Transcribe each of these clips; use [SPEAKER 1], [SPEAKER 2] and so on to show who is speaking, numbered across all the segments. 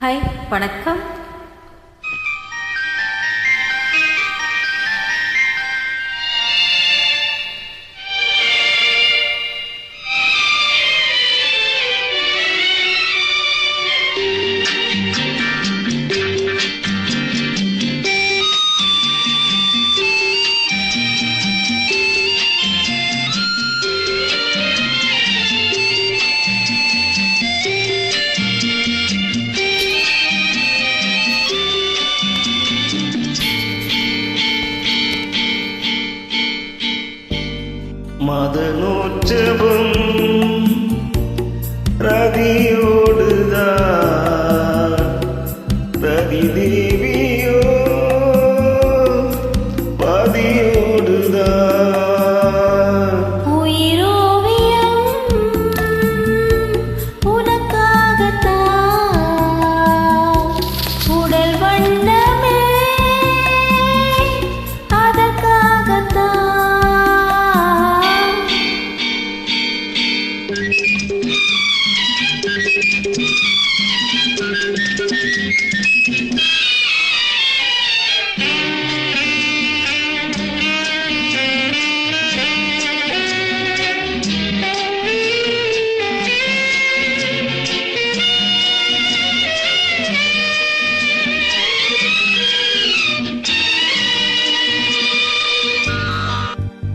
[SPEAKER 1] Hi, வணக்கம்.
[SPEAKER 2] மதனோற்சவம் ரதியோடுதான், ரதி தேவியோ பதியோடுதான்.
[SPEAKER 1] உயிரோவியம் உனக்காகத்தான், உடல் வண்ணமே அதற்காகத்தான்.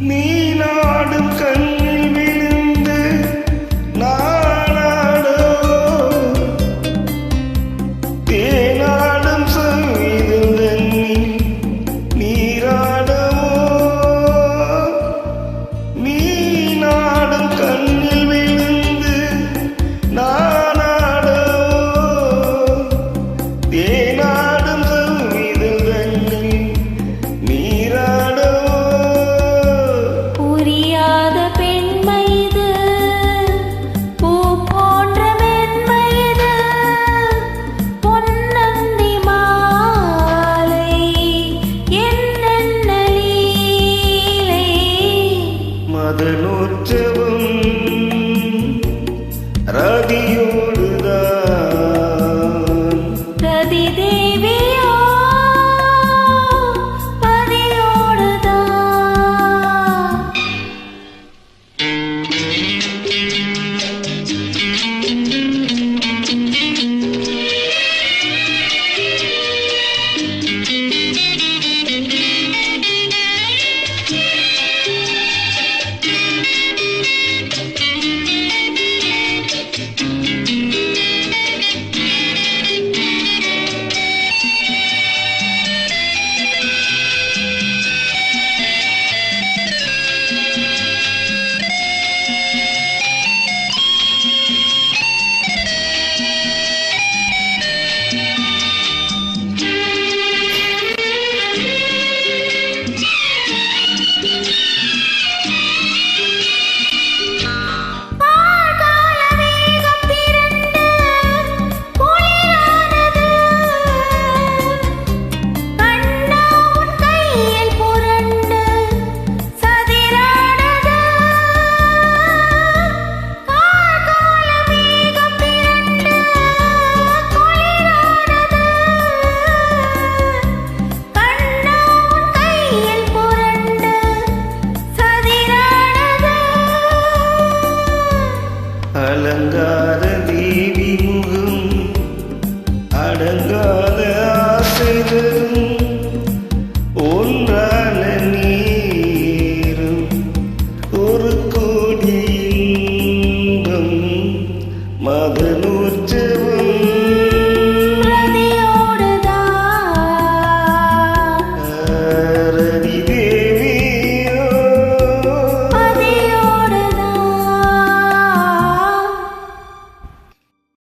[SPEAKER 2] நீ நாடும் கண்ணில் விழுந்து நானாடோ, தேனாடும் சங்கீதம் தன்னில் நீராடவோ. நீ நாடும் கண்ணில் விழுந்து நானாடோ, தேனாடும் சங்கீதம் தன்னில் நீராடவோ.
[SPEAKER 1] புரியாத பெண்மை இது, பூ போன்ற மென்மை இது, பொன்னந்தி மாலை என்னென்ன லீலை.
[SPEAKER 2] மதனோற்சவம் ரதியோடுதான்,
[SPEAKER 1] ரதி தேவியோ பதியோடுதான்.
[SPEAKER 2] அலங்கார தேவி முகம் அடங்காத ஆசைகளும் ஒன்றான நீரும் ஒரு கோடி இன்பம். மதனோற்சவம்